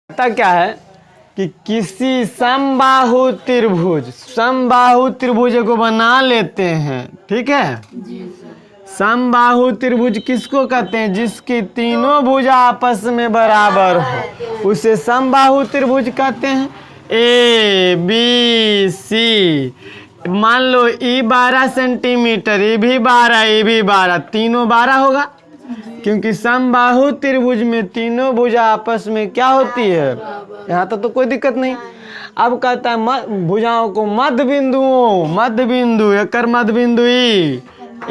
पता क्या है कि किसी समबाहु त्रिभुज को बना लेते हैं। ठीक है, समबाहु त्रिभुज किसको कहते हैं? जिसकी तीनों भुजा आपस में बराबर हो उसे समबाहु त्रिभुज कहते हैं। ए बी सी, मान लो ई 12 सेंटीमीटर, ये भी 12, ये भी 12, तीनों 12 होगा क्योंकि समबाहु त्रिभुज में तीनों भुजा आपस में क्या होती है? यहाँ तक तो कोई दिक्कत नहीं। अब कहता है भुजाओं को मध्य बिंदु, एकर मध्य बिंदु ई,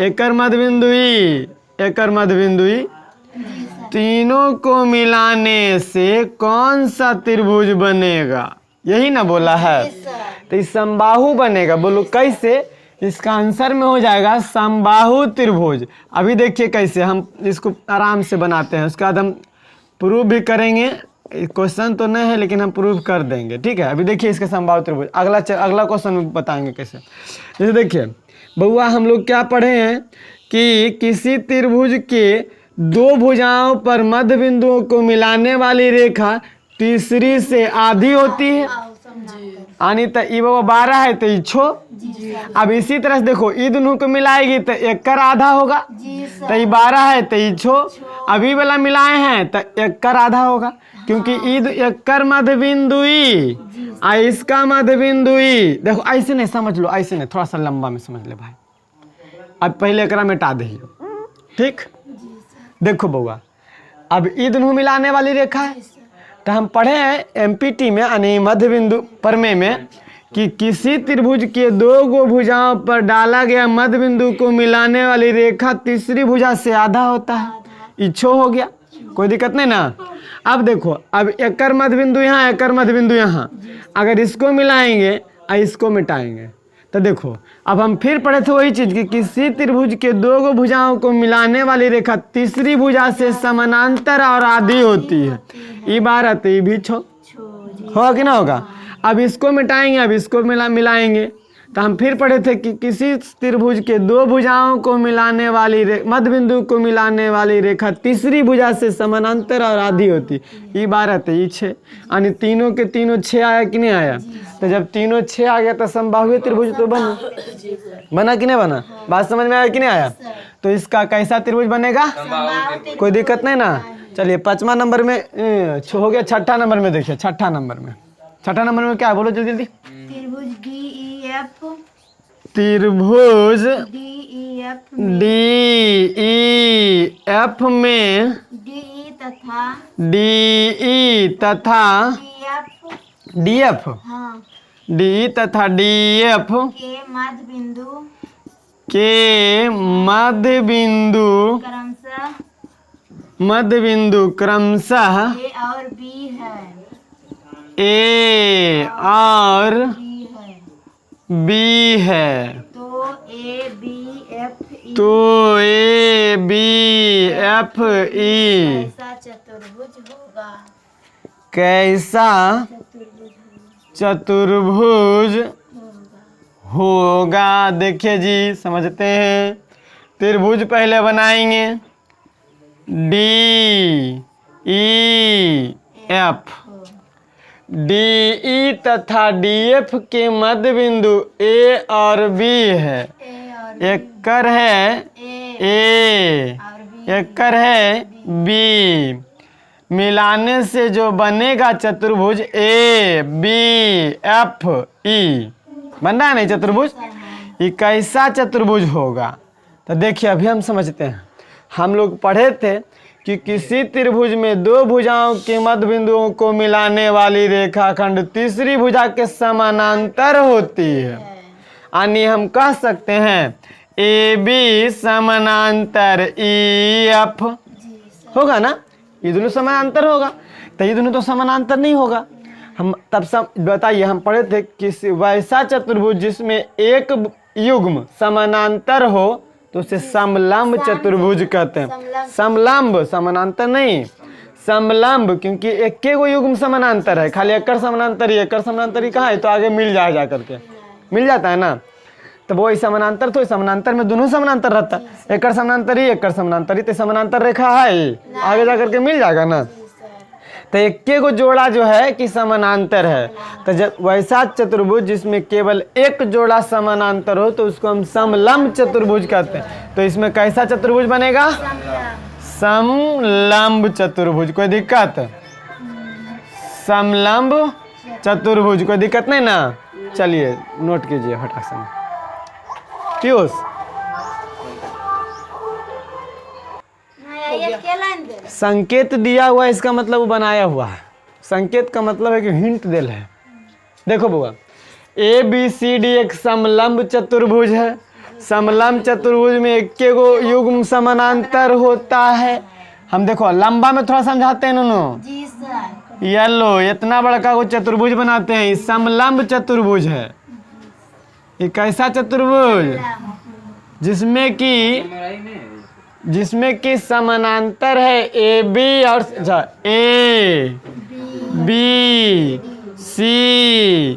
एकर मध्य बिंदु ई, एकर मध्य बिंदु ई, तीनों को मिलाने से कौन सा त्रिभुज बनेगा? यही ना बोला है। तो इस समबाहु बनेगा। बोलो कैसे? इसका आंसर में हो जाएगा समबाहु त्रिभुज। अभी देखिए कैसे हम इसको आराम से बनाते हैं, उसके बाद हम प्रूव भी करेंगे। क्वेश्चन तो नहीं है लेकिन हम प्रूव कर देंगे। ठीक है, अभी देखिए इसका समबाहु त्रिभुज। अगला क्वेश्चन बताएंगे कैसे। जैसे देखिए बउआ, हम लोग क्या पढ़े हैं कि किसी त्रिभुज के दो भुजाओं पर मध्य बिंदुओं को मिलाने वाली रेखा तीसरी से आधी होती है। यानी तो ई 12 है तो ई छो। अब इसी तरह से देखो ई दोनों को मिलाएगी तो एक कर आधा होगा, तो ई 12 है तो ई छो। अभी वाला मिलाए हैं तो एक कर आधा होगा क्योंकि ई एक कर मध्य बिंदु ई आ इसका मध्य बिंदु ई। देखो ऐसे नहीं समझ लो, ऐसे नहीं, थोड़ा सा लंबा में समझ ले भाई। अब पहले एकरा मिटा दे। ठीक, देखो बउआ, अब ई दोनों मिलाने वाली रेखा है तो हम पढ़े हैं एमपीटी में यानी मध्य बिंदु प्रमेय में कि किसी त्रिभुज के दो गो भुजाओं पर डाला गया मध्य बिंदु को मिलाने वाली रेखा तीसरी भुजा से आधा होता है। इच्छो हो गया, कोई दिक्कत नहीं ना। अब देखो, अब एकर मध्य बिंदु यहाँ, एकर मध्य बिंदु यहाँ, अगर इसको मिलाएंगे और इसको मिटाएंगे तो देखो अब हम फिर पढ़े थे वही चीज कि किसी त्रिभुज के दो गो भुजाओं को मिलाने वाली रेखा तीसरी भुजा से समानांतर और आधी होती है। ई 12 तो ई भी छो होगा कि ना होगा। अब इसको मिटाएंगे, अब इसको मिलाएंगे तो हम फिर पढ़े थे कि किसी त्रिभुज के दो भुजाओं को मिलाने वाली मध्य बिंदु को मिलाने वाली रेखा तीसरी भुजा से समानांतर और आधी होती। ई 12 तो ई 6, यानी तीनों के तीनों 6 आया कि नहीं आया? तो जब तीनों 6 आ गया तो समबाहु त्रिभुज तो बना कि नहीं बना? बात समझ में आया कि नहीं आया? तो इसका कैसा त्रिभुज बनेगा? कोई दिक्कत नहीं ना। चलिए 5वां नंबर में हो गया। 6ठा नंबर में देखिए, 6ठा नंबर में क्या है? बोलो जल्दी जल्दी। त्रिभुज DEF में DE तथा DF, DE तथा DF के मध्य बिंदु क्रमशः A और B है। तो ABFE कैसा चतुर्भुज होगा? देखिए जी, समझते हैं। त्रिभुज पहले बनाएंगे DEF, DE तथा DF के मध्य बिंदु A और B है। एक कर है A, एक कर है B, मिलाने से जो बनेगा चतुर्भुज ABFE बन रहा है नहीं चतुर्भुज? ये कैसा चतुर्भुज होगा? तो देखिए अभी हम समझते हैं। हम लोग पढ़े थे कि किसी त्रिभुज में दो भुजाओं के मध्य बिंदुओं को मिलाने वाली रेखाखंड तीसरी भुजा के समानांतर होती है। यानी हम कह सकते हैं AB समानांतर EF होगा ना? ये दोनों समानांतर होगा। तो ये दोनों तो समानांतर नहीं होगा। हम तब बताइए, हम पढ़े थे किसी वैसा चतुर्भुज जिसमें एक युग्म समानांतर हो तो उसे समलंब चतुर्भुज कहते हैं। समलंब, समानांतर नहीं, समलंब, क्योंकि एक के गो युग्म समानांतर है। खाली एकर समानांतर ही कहाँ है? तो आगे मिल जाए, जा करके मिल जाता है ना। तो वो समानांतर, तो समानांतर में दोनों समानांतर रहता है। एकर समानांतर ही, एकर समानांतर ही, तो समानांतर रेखा है, आगे जा करके मिल जाएगा ना। तो तो इक्के को जोड़ा जो है कि समानांतर है, तो जब वैसा चतुर्भुज जिसमें केवल एक जोड़ा समानांतर हो तो उसको हम समलंब चतुर्भुज कहते हैं। तो इसमें कैसा चतुर्भुज बनेगा? समलंब चतुर्भुज। कोई दिक्कत? समलंब चतुर्भुज, कोई दिक्कत नहीं ना? चलिए नोट कीजिए फटाक से। पीयूष संकेत दिया हुआ है, इसका मतलब वो बनाया हुआ है। संकेत का मतलब है कि हिंट दिल है। देखो बुआ, ए बी सी डी एक समलंब चतुर्भुज है। समलंब चतुर्भुज में इक्के को युग्म समानांतर होता है। हम देखो लंबा में थोड़ा समझाते हैं नूनू। जी सर। येलो इतना बड़का को चतुर्भुज बनाते हैं, ये समलंब चतुर्भुज है। ये कैसा चतुर्भुज? जिसमें कि समानांतर है ए बी और ए बी सी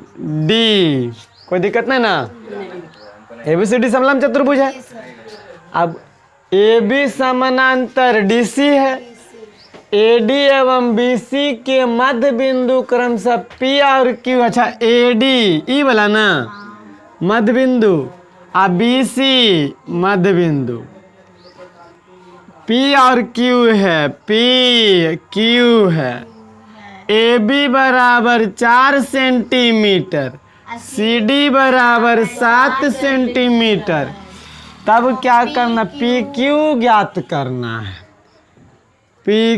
डी। कोई दिक्कत नहीं ना? ए बी सी डी समलंब चतुर्भुज है। अब ए बी समानांतर डी सी है। ए डी एवं बी सी के मध्य बिंदु क्रमशः पी और क्यू। अच्छा ए डी ई वाला ना मध्य बिंदु, आ बी सी मध्य बिंदु, पी और क्यू है, पी क्यू है। ए बी बराबर 4 सेंटीमीटर, सी डी बराबर 7 सेंटीमीटर। तब क्या करना? पी क्यू ज्ञात करना है। पी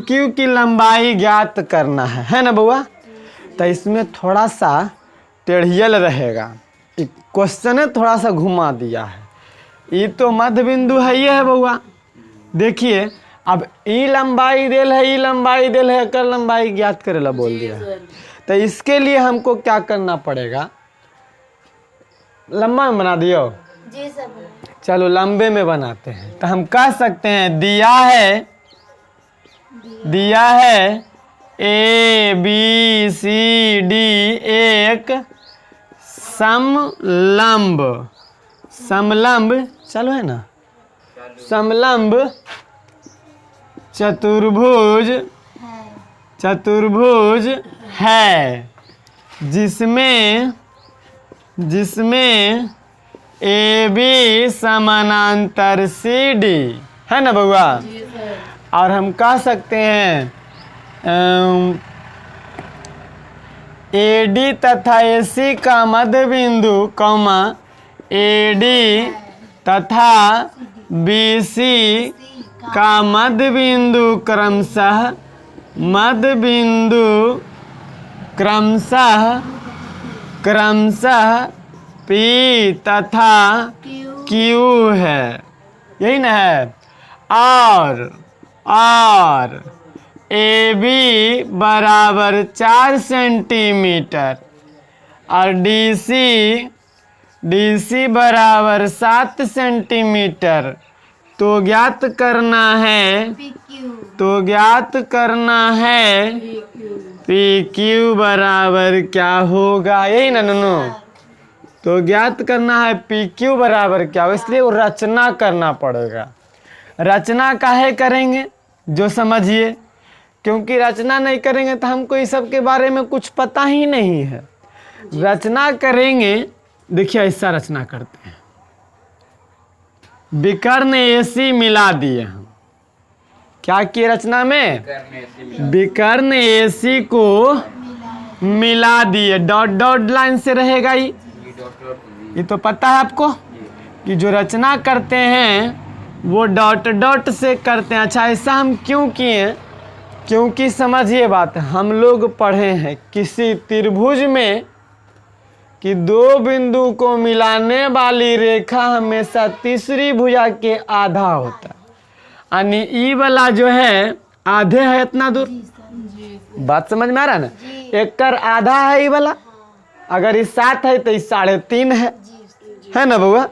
क्यू की लंबाई ज्ञात करना है ना बउआ? तो इसमें थोड़ा सा टेढ़ियल रहेगा, क्वेश्चन है थोड़ा सा घुमा दिया है। ये तो मध्य बिंदु है, ये है बउआ। देखिए अब ई लंबाई देल है, ई लंबाई देल है, कर लंबाई ज्ञात करेला बोल दिया है। तो इसके लिए हमको क्या करना पड़ेगा? लंबा में बना दियो। जी सर। चलो लंबे में बनाते हैं। तो हम कह सकते हैं दिया है ए बी सी डी एक समलंब चलो है ना, समलंब चतुर्भुज है, जिसमें ए बी समानांतर सी डी है ना बउआ? और हम कह सकते हैं ए डी तथा ए सी का मध्य बिंदु कौमा ए डी तथा बी सी का मध्य बिंदु क्रमशः पी तथा क्यू है। यही ना है? और ए बी बराबर 4 सेंटीमीटर और डी सी बराबर 7 सेंटीमीटर। तो ज्ञात करना है पी क्यू बराबर क्या होगा? यही ना नूनू? तो ज्ञात करना है पी क्यू बराबर क्या हो, इसलिए वो रचना करना पड़ेगा। रचना काहे करेंगे? जो समझिए, क्योंकि रचना नहीं करेंगे तो हमको इस सब के बारे में कुछ पता ही नहीं है। रचना करेंगे। देखिए ऐसा रचना करते हैं, विकर्ण एसी मिला दिए हम। क्या किए रचना में? विकर्ण एसी को मिला दिए। डॉट डॉट लाइन से रहेगा ये तो पता है आपको कि जो रचना करते हैं वो डॉट डॉट से करते हैं। अच्छा ऐसा हम क्यों किए? क्योंकि समझिए बात, हम लोग पढ़े हैं किसी त्रिभुज में कि दो बिंदु को मिलाने वाली रेखा हमेशा तीसरी भुजा के आधा होता है। यानी ई वाला जो है आधे है इतना दूर। बात समझ में आ रहा है ना? एक कर आधा है ई वाला, अगर ये 7 है तो ये 3.5 है ना बउआ?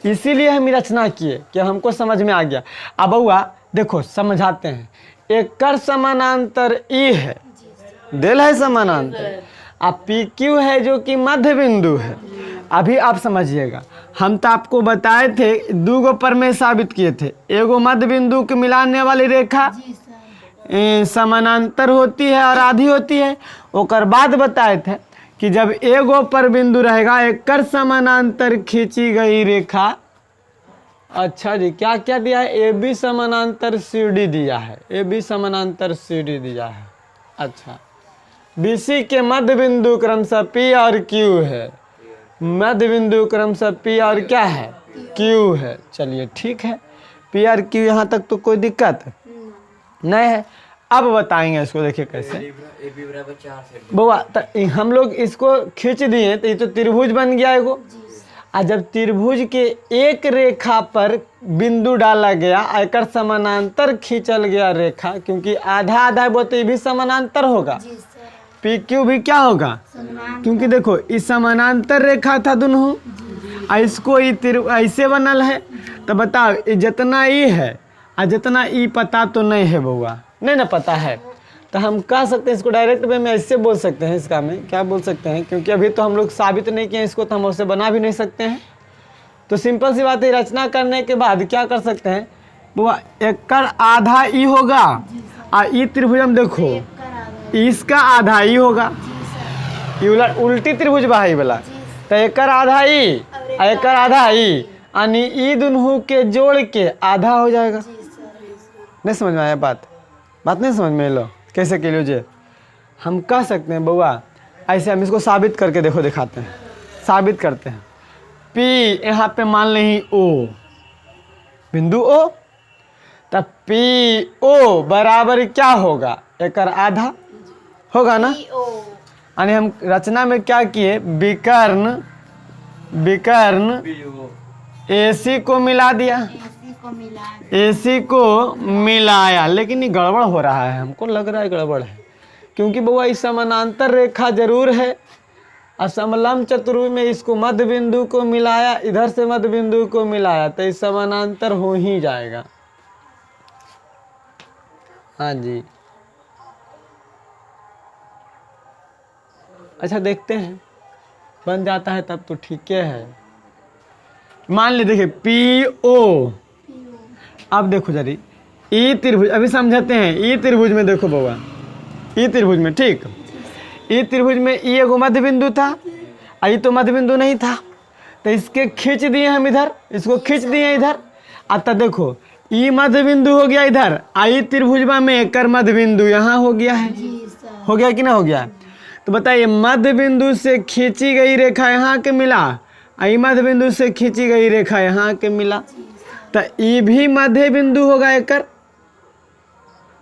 इसीलिए हम रचना किए कि हमको समझ में आ गया। अब बउआ देखो समझाते हैं। एक कर समानांतर ई है, दिल है समानांतर, अब पी क्यू है जो कि मध्य बिंदु है। अभी आप समझिएगा, हम तो आपको बताए थे 2 गो प्रमेय साबित किए थे। एगो मध्य बिंदु के मिलाने वाली रेखा समानांतर होती है और आधी होती है। ओकर बाद बताए थे कि जब एगो पर बिंदु रहेगा एकर समानांतर खींची गई रेखा। अच्छा जी, क्या क्या दिया है? ए बी समानांतर सी डी दिया है, ए बी समानांतर सी डी दिया है। अच्छा, बी सी के मध्य बिंदु क्रमशः पी और क्यू है, मध्य बिंदु क्रमशः पी और क्या है? क्यू है। चलिए ठीक है, पी और क्यू यहाँ तक तो कोई दिक्कत नहीं है। अब बताएंगे इसको, देखिए कैसे बुआ। हम लोग इसको खींच दिए तो ये तो त्रिभुज बन गया एगो। और जब त्रिभुज के एक रेखा पर बिंदु डाला गया, एकर समानांतर खींचल गया रेखा, क्योंकि आधा आधा वो तो ये भी समानांतर होगा, पी क्यू भी क्या होगा? क्योंकि देखो इस समानांतर रेखा था दोनों, इसको ऐसे बनल है। तो बताओ ये जितना ई है और जितना ई पता तो नहीं है बउआ, नहीं ना पता है, तो हम कह सकते हैं इसको डायरेक्ट वे में ऐसे बोल सकते हैं। इसका में क्या बोल सकते हैं, क्योंकि अभी तो हम लोग साबित नहीं किए इसको, तो हम उसे बना भी नहीं सकते हैं। तो सिंपल सी बात है, रचना करने के बाद क्या कर सकते हैं बुआ, एकर आधा ई होगा और ई त्रिभुज में देखो इसका आधा ई होगा, उल्टी त्रिभुज बाही वाला। तो एकर आधा ई और एकर आधा ई, यानी ई दोनों के जोड़ के आधा हो जाएगा। नहीं समझ में आया बात नहीं समझ में लो कैसे के लीजिए। हम कह सकते हैं बउआ ऐसे, हम इसको साबित करके देखो, दिखाते हैं, साबित करते हैं। P यहाँ पे मान लें O, बिंदु O, तब PO बराबर क्या होगा? एकर आधा होगा ना। यानी हम रचना में क्या किए, विकर्ण AC को मिला दिया, AC को मिलाया। लेकिन ये गड़बड़ हो रहा है, हमको लग रहा है गड़बड़ है, क्योंकि बउआ इस समानांतर रेखा जरूर है और समलंब चतुर्भुज में इसको मध्य बिंदु को मिलाया, इधर से मध्य बिंदु को मिलाया, तो इस समानांतर हो ही जाएगा। हाँ जी, अच्छा देखते हैं बन जाता है तब तो ठीक है। मान ली देखिए PO, अब देखो जरी ई त्रिभुज, अभी समझाते हैं। ई त्रिभुज में देखो बउआ, ई त्रिभुज में, ठीक, ई त्रिभुज में ई एगो मध्य बिंदु था और ई तो मध्य बिंदु नहीं था, तो इसके खींच दिए हम इधर, इसको खींच दिए इधर। अब देखो ई मध्य बिंदु हो गया इधर, आई त्रिभुजवा में एकर मध्य बिंदु यहाँ हो गया है, हो गया कि ना हो गया? तो बताइए मध्य बिंदु से खींची गई रेखा यहाँ के मिला, आई मध्य बिंदु से खींची गई रेखा यहाँ के मिला, तो ई भी मध्य बिंदु होगा एकर।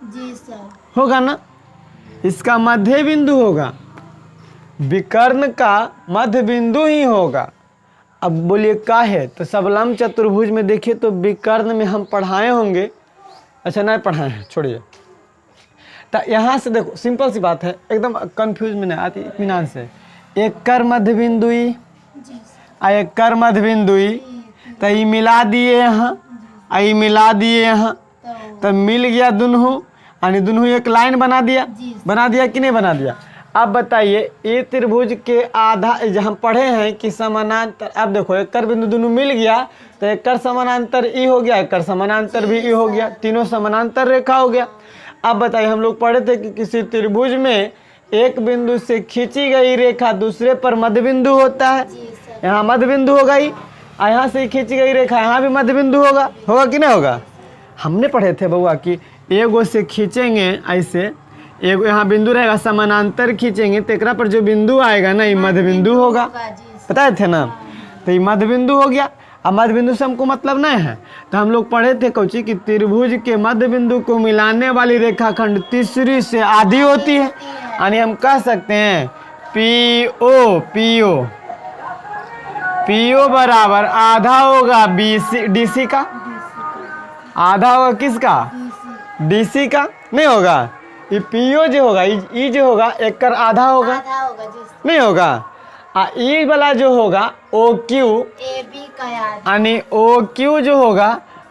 जी सर, होगा ना, इसका मध्य बिंदु होगा, विकर्ण का मध्य बिंदु ही होगा। अब बोलिए का है, तो सबलम चतुर्भुज में देखिए तो विकर्ण में हम पढ़ाए होंगे, अच्छा नहीं पढ़ाए हैं, छोड़िए। तो यहाँ से देखो सिंपल सी बात है, एकदम कंफ्यूज में नहीं आती, इत्मीनान से। एकर मध्य बिंदु ई और एकर मध्य बिंदु ई, तो ये मिला दिए यहाँ, आई मिला दिए यहाँ, तो मिल गया दोनों, यानी दोनों एक लाइन बना दिया कि नहीं बना दिया? अब बताइए ये त्रिभुज के आधा, हम पढ़े हैं कि समानांतर, अब देखो एकर बिंदु दोनों मिल गया तो एकर समानांतर ई हो गया, एकर समानांतर भी ई हो गया, तीनों समानांतर रेखा हो गया। अब बताइए हम लोग पढ़े थे कि किसी त्रिभुज में एक बिंदु से खींची गई रेखा दूसरे पर मध्य बिंदु होता है, यहाँ मध्य बिंदु होगा ही, यहाँ से खींची गई रेखा यहाँ भी मध्य बिंदु होगा, होगा कि नहीं होगा? हमने पढ़े थे बउआ कि एगो से खींचेंगे ऐसे, एगो यहाँ बिंदु रहेगा, समानांतर खींचेंगे तो एकरा पर जो बिंदु आएगा ना ये मध्य बिंदु होगा, बताए थे ना? तो ये मध्य बिंदु हो गया। अब मध्य बिंदु से हमको मतलब नहीं है, तो हम लोग पढ़े थे कौची कि त्रिभुज के मध्य बिंदु को मिलाने वाली रेखाखंड तीसरी से आधी होती है, यानी हम कह सकते हैं PO बराबर आधा होगा DC का, आधा होगा किसका? DC का, नहीं होगा? ये PO जो होगा, ई जो होगा एकर आधा होगा, नहीं होगा? ई वाला जो होगा OQ यानी OQ जो होगा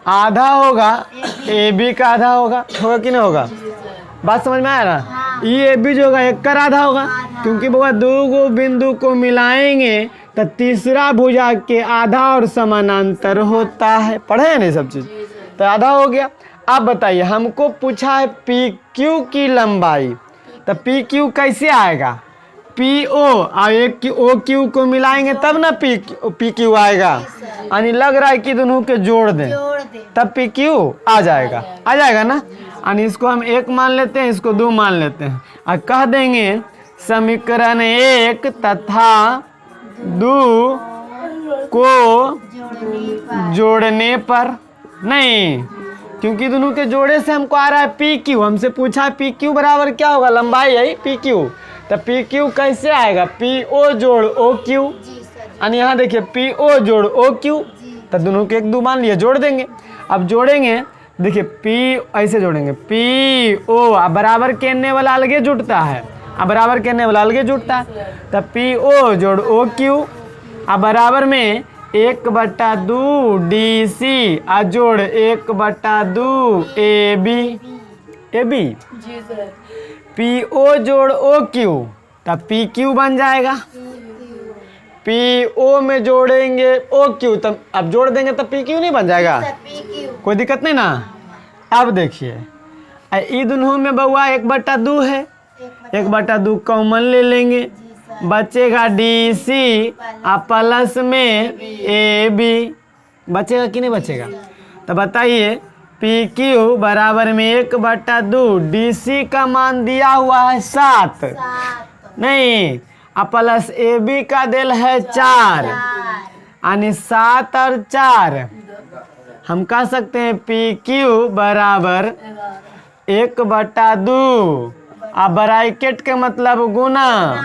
आधा होगा, AB का आधा होगा कि नहीं होगा? बात समझ में आया ना? हाँ। ई AB जो होगा एकर आधा होगा, क्योंकि बाबा दो गो बिंदु को मिलाएंगे तो तीसरा भुजा के आधा और समानांतर होता है, पढ़े हैं नहीं सब चीज, तो आधा हो गया। अब बताइए हमको पूछा है पी क्यू की लंबाई, तो पी क्यू कैसे आएगा? पी ओ और एक ओ क्यू को मिलाएंगे तब ना पी क्यू आएगा। यानी लग रहा है कि दोनों के जोड़ दें तब पी क्यू आ जाएगा ना। यानी इसको हम 1 मान लेते हैं, इसको 2 मान लेते हैं और कह देंगे समीकरण 1 तथा 2 को जोड़ने पर, नहीं क्योंकि दोनों के जोड़े से हमको आ रहा है पी क्यू, हमसे पूछा है पी क्यू बराबर क्या होगा, लंबाई है पी क्यू, तो पी क्यू कैसे आएगा? पी ओ जोड़ ओ क्यू। यानी यहाँ देखिए पी ओ जोड़ ओ क्यू, तो दोनों के 1 2 मान लिए, जोड़ देंगे। अब जोड़ेंगे देखिए पी ऐसे जोड़ेंगे पी ओ बराबर कहने वाला अलगे जुटता है, अब बराबर कहने वाला अलगे जुटता है, तो पी ओ जोड़ ओ क्यू अब बराबर में 1/2 डी सी जोड़ 1/2 ए बी पी ओ जोड़ ओ क्यू, तब पी क्यू बन जाएगा। पी ओ में जोड़ेंगे ओ क्यू, तब अब जोड़ देंगे तब पी क्यू नहीं बन जाएगा, कोई दिक्कत नहीं ना। अब देखिए ये दोनों में बउआ 1/2 है, 1/2 कॉमन ले लेंगे, बचेगा डी सी प्लस में ए बी, बचेगा कि नहीं बचेगा? तो बताइए पी क्यू बराबर में 1/2 डी सी का मान दिया हुआ है 7 नहीं, प्लस ए बी का दिल है 4, यानी 7 और 4 हम कह सकते हैं पी क्यू बराबर 1/2 अब ब्रैकेट के मतलब गुना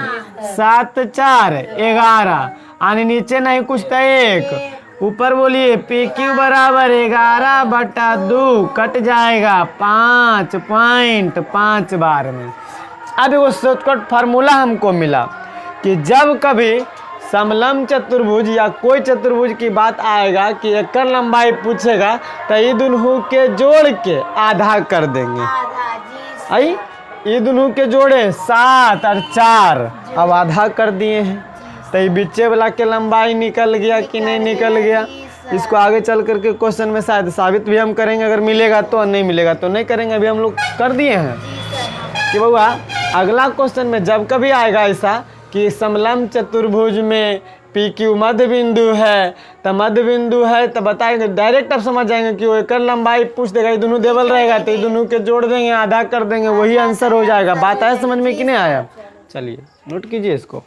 7 4 11, यानी नीचे नहीं कुछ तो 1 ऊपर बोलिए पी क्यू बराबर 11/2 कट जाएगा 5.5 बार में। अब वो शॉर्टकट फार्मूला हमको मिला कि जब कभी समलंब चतुर्भुज या कोई चतुर्भुज की बात आएगा कि एक लंबाई पूछेगा तो ये दोनों के जोड़ के आधा कर देंगे। आई ये दोनों के जोड़े 7 और 4 अब आधा कर दिए हैं, तो ये बीचे वाला के लंबाई निकल गया कि नहीं निकल गया। इसको आगे चल करके क्वेश्चन में शायद साबित भी हम करेंगे, अगर मिलेगा तो, नहीं मिलेगा तो नहीं करेंगे। अभी हम लोग कर दिए हैं कि बउआ अगला क्वेश्चन में जब कभी आएगा ऐसा कि समलंब चतुर्भुज में पी क्यू मध्य बिंदु है, तो मध्य बिंदु है तो बताएंगे, डायरेक्ट आप समझ जाएंगे कि वो एक लंबाई पूछ देगा, ये दोनों देवल रहेगा तो ये दोनों के जोड़ देंगे, आधा कर देंगे, वही आंसर हो जाएगा। बात आया समझ में कि नहीं आया? चलिए नोट कीजिए इसको।